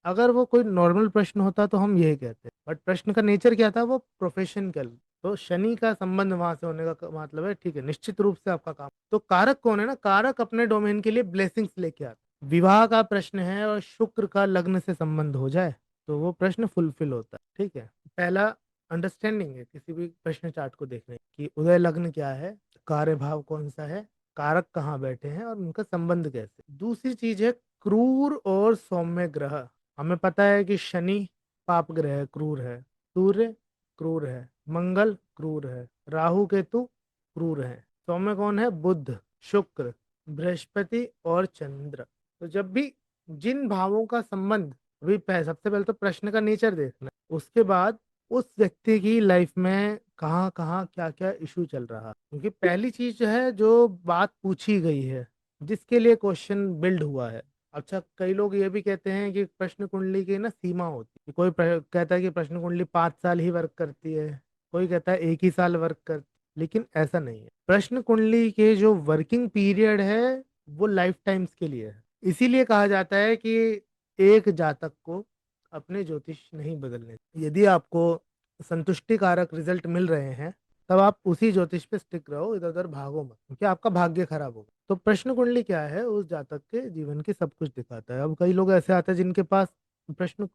[SPEAKER 1] अगर वो कोई नॉर्मल प्रश्न होता तो हम यही कहते हैं, बट प्रश्न का नेचर क्या था, वो प्रोफेशन का। तो शनि का संबंध वहां से होने का मतलब है ठीक है, निश्चित रूप से आपका काम। तो कारक कौन है ना, कारक अपने डोमेन के लिए ब्लेसिंग्स लेके आता। विवाह का प्रश्न है और शुक्र का लग्न से संबंध हो जाए, तो वो प्रश्न फुलफिल होता है। ठीक है, पहला अंडरस्टैंडिंग है किसी भी प्रश्न चार्ट को देखने की, उदय लग्न क्या है, कार्य भाव कौन सा है, कारक कहाँ बैठे हैं और उनका संबंध कैसे। दूसरी चीज है क्रूर और सौम्य ग्रह। हमें पता है कि शनि पाप ग्रह है, क्रूर है, सूर्य क्रूर है, मंगल क्रूर है, राहु केतु क्रूर है, सौम्य कौन है, बुध, शुक्र, बृहस्पति और चंद्र। तो जब भी जिन भावों का संबंध, अभी सबसे पहले तो प्रश्न का नेचर देखना है, उसके बाद उस व्यक्ति की लाइफ में कहाँ कहाँ क्या क्या इशू चल रहा है। क्योंकि पहली चीज जो है, जो बात पूछी गई है जिसके लिए क्वेश्चन बिल्ड हुआ है। अच्छा, कई लोग ये भी कहते हैं कि प्रश्न कुंडली की ना सीमा होती है। कोई कहता है कि प्रश्न कुंडली 5 साल ही वर्क करती है, कोई कहता है 1 ही साल वर्क करती है, लेकिन ऐसा नहीं है। प्रश्न कुंडली के जो वर्किंग पीरियड है वो लाइफ टाइम्स के लिए है। इसीलिए कहा जाता है कि एक जातक को अपने ज्योतिष नहीं बदलने। यदि आपको संतुष्टिकारक रिजल्ट मिल रहे हैं तब आप उसी ज्योतिष पे स्टिक रहो, इधर उधर भागो मत, क्योंकि आपका भाग्य खराब होगा। तो प्रश्न कुंडली क्या है, उस जातक के जीवन की सब कुछ दिखाता है। अब कई लोग ऐसे आते हैं जिनके पास प्रश्न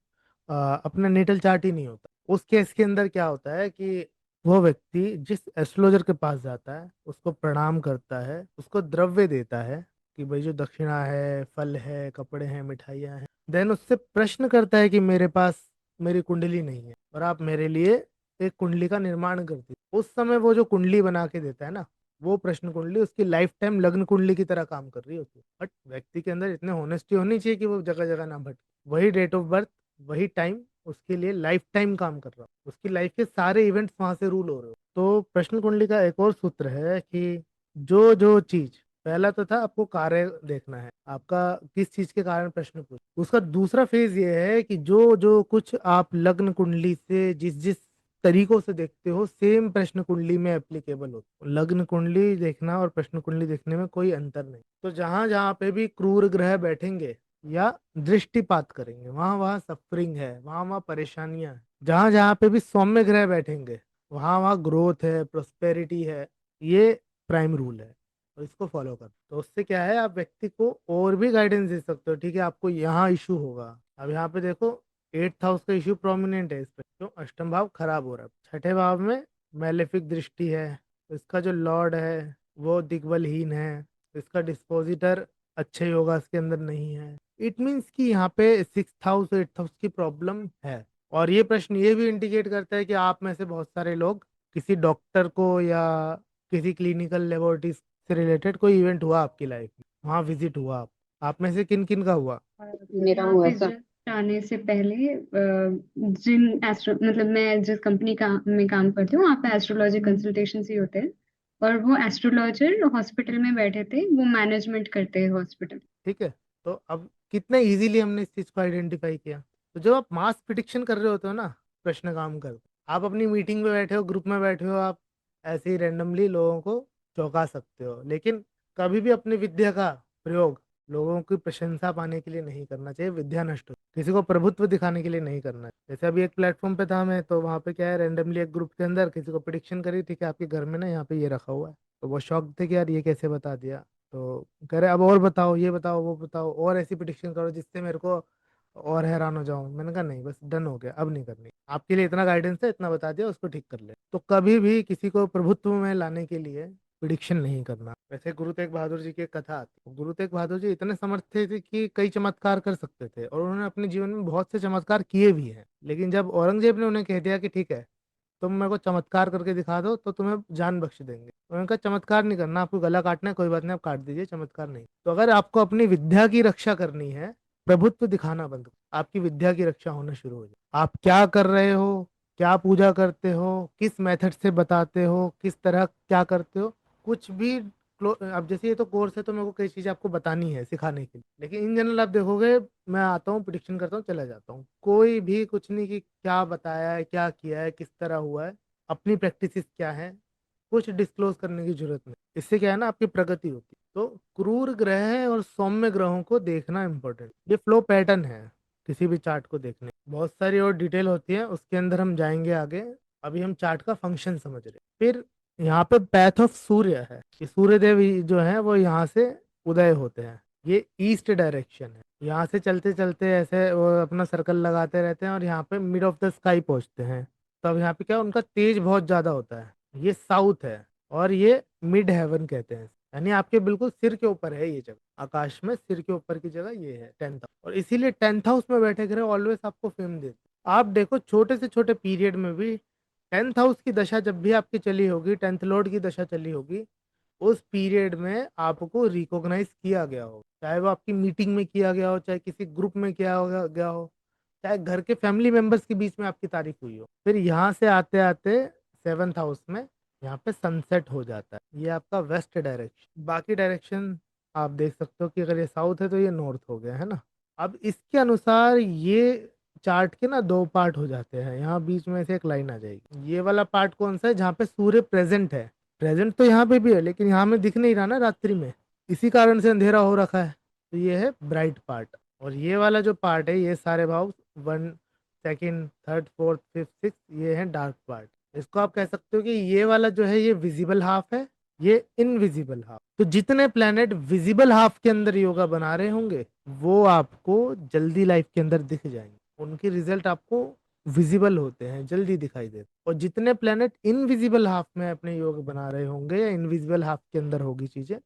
[SPEAKER 1] अपना नेटल चार्ट ही नहीं होता। उस केस के अंदर क्या होता है कि वो व्यक्ति जिस एस्ट्रोलॉजर के पास जाता है उसको प्रणाम करता है, उसको द्रव्य देता है कि भाई जो दक्षिणा है, फल है, कपड़े हैं, मिठाइयाँ हैं, देन उससे प्रश्न करता है कि मेरे पास मेरी कुंडली नहीं है और आप मेरे लिए एक कुंडली का निर्माण कर दीजिए। उस समय वो जो कुंडली बना के देता है ना, वो प्रश्न कुंडली उसकी लाइफ टाइम लग्न कुंडली की तरह काम कर रही होती है। बट व्यक्ति के अंदर इतने होनेस्टी होनी चाहिए कि वो जगह जगह ना भटके। वही डेट ऑफ बर्थ, वही टाइम उसके लिए लाइफ टाइम काम कर रहा हो, उसकी लाइफ के सारे इवेंट्स वहां से रूल हो रहे हो। तो प्रश्न कुंडली का एक और सूत्र है कि जो जो चीज, पहला तो था आपको कार्य देखना है, आपका किस चीज के कारण प्रश्न पूछ। उसका दूसरा फेज ये है कि जो जो कुछ आप लग्न कुंडली से जिस जिस तरीकों से देखते हो, सेम प्रश्न कुंडली में एप्लीकेबल हो। लग्न कुंडली देखना और प्रश्न कुंडली देखने में कोई अंतर नहीं। तो जहां जहां पे भी क्रूर ग्रह बैठेंगे या दृष्टिपात करेंगे, वहां वहां सफरिंग है, वहां वहां परेशानियां हैं। जहां जहां पे भी सौम्य ग्रह बैठेंगे वहां वहां ग्रोथ है, प्रोस्पेरिटी है। ये प्राइम रूल है, तो इसको फॉलो कर। तो उससे क्या है, आप व्यक्ति को और भी गाइडेंस दे सकते हो। ठीक है, आपको यहाँ इशू होगा, अब यहाँ पे देखो 8th हाउस का इशू प्रोमिनेंट है इस पे, क्यों? अष्टम भाव खराब हो रहा है। छठे भाव में मैलेफिक दृष्टि है, इसका जो लॉर्ड है वो दिग्बलहीन है, इसका डिस्पोजिटर अच्छे योगा के अंदर नहीं है। इट मीन्स कि यहाँ पे 6th हाउस 8th हाउस की प्रॉब्लम है। और ये प्रश्न ये भी इंडिकेट करता है कि आप में से बहुत सारे लोग किसी डॉक्टर को या किसी क्लिनिकल लेबोरेटरी से रिलेटेड कोई इवेंट हुआ आपकी लाइफ में, वहाँ विजिट हुआ। आप में से किन किन का हुआ?
[SPEAKER 3] मेरा
[SPEAKER 4] यहाँ
[SPEAKER 3] हुआ
[SPEAKER 4] पे
[SPEAKER 3] सर।
[SPEAKER 4] जस्ट आने से पहले जिन एस्ट्रो मतलब मैं जिस कंपनी का में काम करती हूँ वहाँ पे एस्ट्रोलॉजी कंसल्टेशन ही होते हैं, और वो एस्ट्रोलॉजर हॉस्पिटल में बैठे थे, वो मैनेजमेंट करते हैं हॉस्पिटल।
[SPEAKER 1] ठीक है, तो अब कितने इजीली हमने इस चीज को आइडेंटिफाई किया। तो जब आप मास प्रिडिक्शन कर रहे होते हो ना, प्रश्न काम कर, आप अपनी मीटिंग में बैठे हो, ग्रुप में बैठे हो, आप ऐसे ही रैंडमली लोगों को चौंका सकते हो, लेकिन कभी भी अपनी विद्या का प्रयोग लोगों की प्रशंसा पाने के लिए नहीं करना चाहिए। विद्या नष्ट हो, किसी को प्रभुत्व दिखाने के लिए नहीं करना है। जैसे अभी एक प्लेटफॉर्म पे था मैं, तो वहां पे क्या है, रैंडमली एक ग्रुप के अंदर किसी को प्रिडिक्शन करी थी कि आपके घर में ना यहाँ पे ये रखा हुआ है। तो वो शॉक थे कि यार ये कैसे बता दिया। तो कह रहे अब और बताओ, ये बताओ, वो बताओ, और ऐसी पिटिशन करो जिससे मेरे को और हैरान हो जाऊं। मैंने कहा नहीं, बस डन हो गया, अब नहीं करनी। आपके लिए इतना गाइडेंस है, इतना बता दिया, उसको ठीक कर ले। तो कभी भी किसी को प्रभुत्व में लाने के लिए प्रिडिक्शन नहीं करना। वैसे गुरु तेग बहादुर जी की एक कथा आती है। गुरु तेग बहादुर जी इतने समर्थ थे कि कई चमत्कार कर सकते थे, और उन्होंने अपने जीवन में बहुत से चमत्कार किए भी हैं। लेकिन जब औरंगजेब ने उन्हें कह दिया कि ठीक है, तुम मेरे को चमत्कार करके दिखा दो तो तुम्हें जान बख्श देंगे, तो उनका चमत्कार नहीं करना, आपको गला काटना है, कोई बात नहीं, आप काट दीजिए, चमत्कार नहीं। तो अगर आपको अपनी विद्या की रक्षा करनी है, प्रभुत्व दिखाना बंद करो, आपकी विद्या की रक्षा होना शुरू हो जाए। आप क्या कर रहे हो, क्या पूजा करते हो, किस मेथड से बताते हो, किस तरह क्या करते हो, कुछ भी अब जैसे ये तो कोर्स है तो मेरे को कई चीजें आपको बतानी है, सिखाने के लिए, लेकिन इन जनरल आप देखोगे मैं आता हूँ, प्रिडिक्शन करता हूँ, चला जाता हूँ, कोई भी कुछ नहीं कि क्या बताया है, क्या किया है, किस तरह हुआ है, अपनी प्रैक्टिसेस क्या है, कुछ डिस्क्लोज करने की जरूरत नहीं। इससे क्या है ना, आपकी प्रगति होती है। तो क्रूर ग्रह और सौम्य ग्रहों को देखना इंपॉर्टेंट, ये फ्लो पैटर्न है किसी भी चार्ट को देखने। बहुत सारी और डिटेल होती है, उसके अंदर हम जाएंगे आगे। अभी हम चार्ट का फंक्शन समझ रहे हैं। फिर यहाँ पे पैथ ऑफ सूर्य है कि सूर्य देव जो है वो यहाँ से उदय होते हैं, ये ईस्ट डायरेक्शन है। यहाँ से चलते चलते ऐसे वो अपना सर्कल लगाते रहते हैं और यहाँ पे मिड ऑफ द स्काई पहुंचते हैं। तब यहाँ पे क्या, उनका तेज बहुत ज्यादा होता है। ये साउथ है और ये मिड हेवन कहते हैं, यानी आपके बिल्कुल सिर के ऊपर है ये जगह, आकाश में सिर के ऊपर की जगह ये है 10th हाउस। और इसीलिए 10th हाउस में बैठे ग्रह ऑलवेज आपको फेम देते हैं। आप देखो छोटे से छोटे पीरियड में भी 10th हाउस की दशा जब भी आपकी चली होगी, 10th लॉर्ड की दशा चली होगी, उस पीरियड में आपको रिकॉग्नाइज किया गया हो, चाहे वो आपकी मीटिंग में किया गया हो, चाहे किसी ग्रुप में किया गया हो, चाहे घर के फैमिली मेंबर्स के बीच में आपकी तारीफ हुई हो। फिर यहाँ से आते आते 7th हाउस में यहाँ पे सनसेट हो जाता है, ये आपका वेस्ट डायरेक्शन। बाकी डायरेक्शन आप देख सकते हो कि अगर ये साउथ है तो ये नॉर्थ हो गया, है ना। अब इसके अनुसार ये चार्ट के ना दो पार्ट हो जाते हैं, यहाँ बीच में से एक लाइन आ जाएगी। ये वाला पार्ट कौन सा है, जहाँ पे सूर्य प्रेजेंट है। प्रेजेंट तो यहाँ पे भी है लेकिन यहाँ में दिख नहीं रहा ना रात्रि में, इसी कारण से अंधेरा हो रखा है। तो ये है ब्राइट पार्ट। और ये वाला जो पार्ट है, ये सारे भाव 1, second, third, fourth, fifth, six, ये है डार्क पार्ट। इसको आप कह सकते हो कि ये वाला जो है ये विजिबल हाफ है, ये इनविजिबल हाफ। तो जितने प्लैनेट विजिबल हाफ के अंदर योगा बना रहे होंगे वो आपको जल्दी लाइफ के अंदर दिख जाएंगे, उनके रिजल्ट आपको विजिबल होते हैं, जल्दी दिखाई देते हैं। और जितने प्लैनेट इनविजिबल हाफ में अपने योग बना रहे होंगे या इनविजिबल हाफ के अंदर होगी चीजें,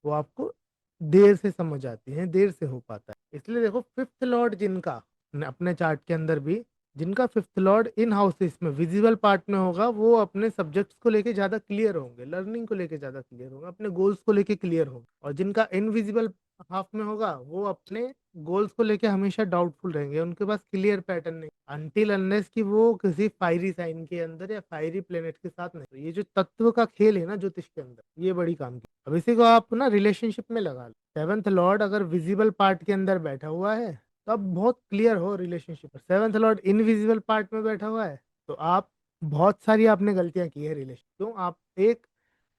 [SPEAKER 1] वो आपको देर से समझ आती हैं, देर से हो पाता है। इसलिए देखो फिफ्थ लॉर्ड जिनका अपने चार्ट के अंदर भी, जिनका फिफ्थ लॉर्ड इन हाउसेस में विजिबल पार्ट में होगा, वो अपने सब्जेक्ट्स को लेके ज्यादा क्लियर होंगे, लर्निंग को लेके ज्यादा क्लियर होंगे, अपने गोल्स को लेके क्लियर होंगे। और जिनका इनविजिबल हाफ में होगा वो अपने गोल्स को लेके हमेशा डाउटफुल रहेंगे, उनके पास क्लियर पैटर्न नहीं, अनटिल अनलेस कि वो किसी फायरी साइन के अंदर या फायरी प्लेनेट के साथ नहीं। तो ये जो तत्व का खेल है ना ज्योतिष के अंदर, ये बड़ी काम की। अब इसी को आप ना रिलेशनशिप में लगा लो। सेवंथ लॉर्ड अगर विजिबल पार्ट के अंदर बैठा हुआ है तो आप बहुत क्लियर हो relationship. Seventh Lord invisible part में बैठा हुआ है तो आप बहुत सारी आपने गलतियां की है रिलेशन। क्यों, आप एक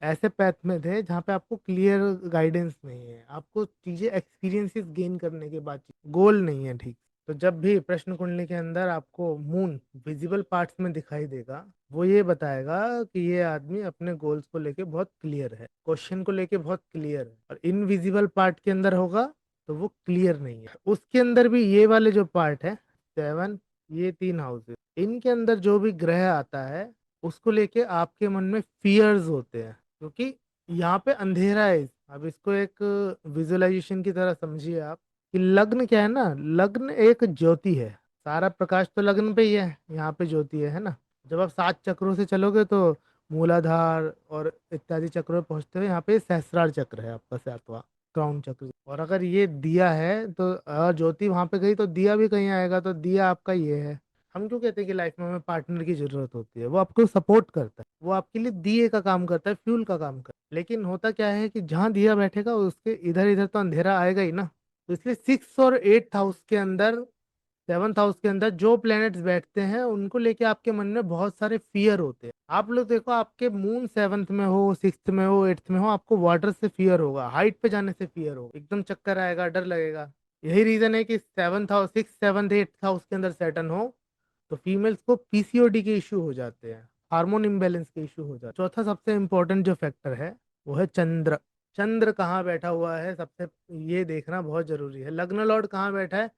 [SPEAKER 1] ऐसे पैथ में थे जहाँ पे आपको क्लियर गाइडेंस नहीं है, आपको चीजें एक्सपीरियंसेस गेन करने के बाद, गोल नहीं है ठीक। तो जब भी प्रश्न कुंडली के अंदर आपको मून विजिबल पार्ट्स में दिखाई देगा, वो ये बताएगा कि ये आदमी अपने गोल्स को लेके बहुत क्लियर है, क्वेश्चन को लेके बहुत क्लियर है। और इनविजिबल पार्ट के अंदर होगा तो वो क्लियर नहीं है। उसके अंदर भी ये वाले जो पार्ट है 7, ये 3 हाउसेस, इनके अंदर जो भी ग्रह आता है उसको लेके आपके मन में फियर्स होते हैं, क्योंकि यहाँ पे अंधेरा है। अब इसको एक विजुअलाइजेशन की तरह समझिए आप, कि लग्न क्या है ना, लग्न एक ज्योति है, सारा प्रकाश तो लग्न पे ही है, यहाँ पे ज्योति है ना। जब आप 7 चक्रों से चलोगे तो मूलाधार और इत्यादि चक्रों पे पहुंचते हुए यहाँ पे सहस्रार चक्र है आपका, 7वां क्राउन चक्र। और अगर ये दिया है तो ज्योति वहां पे गई तो दिया भी कहीं आएगा, तो दिया आपका ये है। हम क्यों कहते हैं कि लाइफ में हमें पार्टनर की जरूरत होती है, वो आपको सपोर्ट करता है, वो आपके लिए दिए का काम करता है, फ्यूल का काम करता है। लेकिन होता क्या है कि जहाँ दिया बैठेगा उसके इधर इधर तो अंधेरा आएगा ही ना। तो इसलिए 6 और 8 हाउस के अंदर, 7th हाउस के अंदर जो प्लैनेट्स बैठते हैं उनको लेके आपके मन में बहुत सारे फियर होते हैं। आप लोग देखो, आपके मून 7th में हो, 6th में हो, 8th में हो, आपको वाटर से फियर होगा, हाइट पे जाने से फियर होगा, एकदम चक्कर आएगा, डर लगेगा। यही रीजन है कि 7th हाउस, 6, 7, 8th हाउस के अंदर सैटर्न हो तो फीमेल्स को पीसीओडी के इश्यू हो जाते हैं, हार्मोन इम्बेलेंस के इश्यू हो जाते हैं। चौथा सबसे इंपॉर्टेंट जो फैक्टर है वो है चंद्र। चंद्र कहाँ बैठा हुआ है सबसे, ये देखना बहुत जरूरी है। लग्न लॉर्ड कहाँ बैठा है,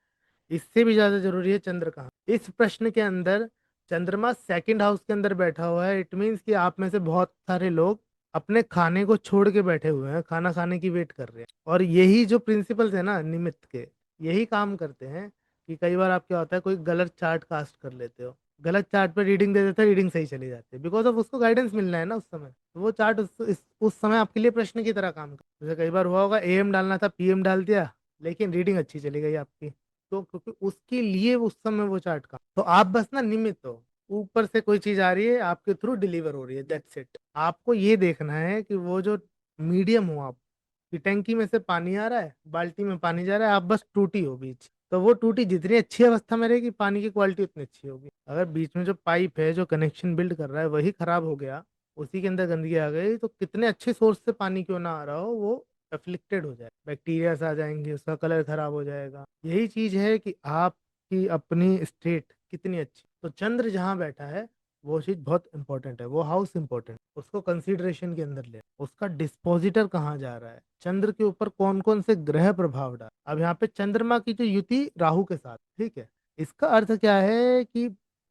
[SPEAKER 1] इससे भी ज्यादा जरूरी है चंद्र कहाँ। इस प्रश्न के अंदर चंद्रमा 2nd हाउस के अंदर बैठा हुआ है, इट मीन्स कि आप में से बहुत सारे लोग अपने खाने को छोड़ के बैठे हुए हैं, खाना खाने की वेट कर रहे हैं। और यही जो प्रिंसिपल्स है ना निमित्त के, यही काम करते हैं कि कई बार आप क्या होता है, कोई गलत चार्ट कास्ट कर लेते हो, गलत चार्ट पे रीडिंग दे देता है, रीडिंग सही चली जाती है, बिकॉज ऑफ उसको गाइडेंस मिलना है ना उस समय। तो वो चार्ट उस समय आपके लिए प्रश्न की तरह काम कर, जैसे कई बार हुआ होगा एएम डालना था पीएम डाल दिया, लेकिन रीडिंग अच्छी चली गई आपकी। तो क्योंकि उसके लिए उस समय वो चार्ट का, तो आप बस ना निमित्त हो, ऊपर से कोई चीज आ रही है आपके थ्रू डिलीवर हो रही है, दैट्स इट। आपको ये देखना है कि वो जो मीडियम हो आप, कि टैंकी में से पानी आ रहा है, बाल्टी में पानी जा रहा है, आप बस टूटी हो बीच। तो वो टूटी जितनी अच्छी अवस्था में रहेगी पानी की क्वालिटी उतनी अच्छी होगी। अगर बीच में जो पाइप है जो कनेक्शन बिल्ड कर रहा है वही खराब हो गया, उसी के अंदर गंदगी आ गई, तो कितने अच्छे सोर्स से पानी क्यों ना आ रहा हो, वो अफ्लिक्टेड हो जाए, बैक्टीरियाज आ जाएंगे, उसका कलर खराब हो जाएगा। यही चीज है कि आपकी अपनी स्टेट कितनी अच्छी। तो चंद्र जहाँ बैठा है वो चीज बहुत इंपॉर्टेंट है, वो हाउस इंपॉर्टेंट, उसको कंसीडरेशन के अंदर ले। उसका डिस्पोजिटर कहाँ जा रहा है, चंद्र के ऊपर कौन कौन से ग्रह प्रभाव डाल। अब यहाँ पे चंद्रमा की जो युति राहु के साथ, ठीक है, इसका अर्थ क्या है कि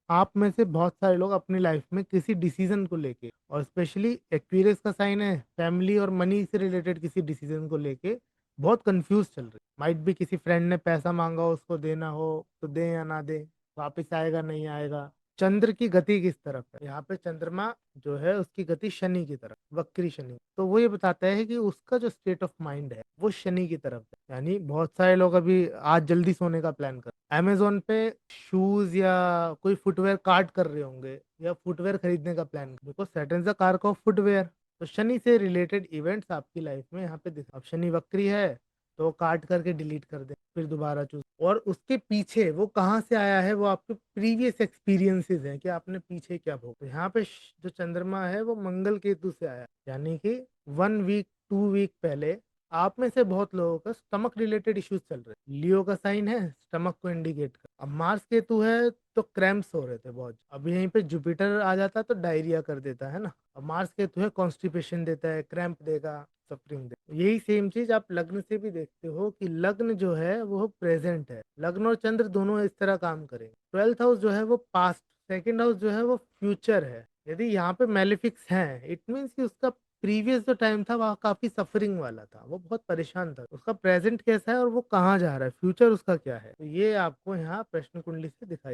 [SPEAKER 1] आप में से बहुत सारे लोग अपनी लाइफ में किसी डिसीजन को लेके, और स्पेशली एक्वेरियस का साइन है, फैमिली और मनी से रिलेटेड किसी डिसीजन को लेके बहुत कंफ्यूज चल रहे। माइट भी किसी फ्रेंड ने पैसा मांगा हो, उसको देना हो तो दे या ना दे, वापस आएगा नहीं आएगा। चंद्र की गति किस तरफ है, यहाँ पे चंद्रमा जो है उसकी गति शनि की तरफ, वक्री शनि। तो वो ये बताता है कि उसका जो स्टेट ऑफ माइंड है वो शनि की तरफ है। यानी बहुत सारे लोग अभी आज जल्दी सोने का प्लान कर, अमेजोन पे शूज या कोई फुटवेयर कार्ट कर रहे होंगे, या फुटवेयर खरीदने का plan, because Saturn is the car of footwear. तो शनि से रिलेटेड इवेंट्स आपकी लाइफ में यहाँ पे अब शनि वक्री है तो काट करके डिलीट कर दे, फिर दोबारा चूज। और उसके पीछे वो कहाँ से आया है, वो आपके प्रीवियस एक्सपीरियंसेस हैं कि आपने पीछे क्या भोगा। तो यहाँ पे जो चंद्रमा है वो मंगल केतु से आया, यानी कि 1 वीक 2 वीक पहले आप में से बहुत लोगों का स्टमक रिलेटेड इश्यूज चल रहे हैं। लियो का साइन है, स्टमक को इंडिकेट कर। अब मार्स केतु है तो क्रैम्प्स हो रहे थे बहुत। अब यहीं पे जुपिटर आ जाता तो डायरिया कर देता है ना। अब मार्स केतु है कॉन्स्टिपेशन देता है, क्रैम्प देगा, सफरिंग देगा। यही सेम चीज आप लग्न से भी देखते हो कि लग्न जो है वो प्रेजेंट है। लग्न और चंद्र दोनों इस तरह काम करेंगे। 12th हाउस जो है वो पास्ट, सेकेंड हाउस जो है वो फ्यूचर है। यदि यहाँ पे मेलिफिक्स है इट मीन्स कि उसका प्रीवियस जो टाइम था वह काफी सफरिंग वाला था, वो बहुत परेशान था। उसका प्रेजेंट कैसा है और वो कहाँ जा रहा है, फ्यूचर उसका क्या है, तो ये आपको यहाँ प्रश्न कुंडली से दिखाई दे।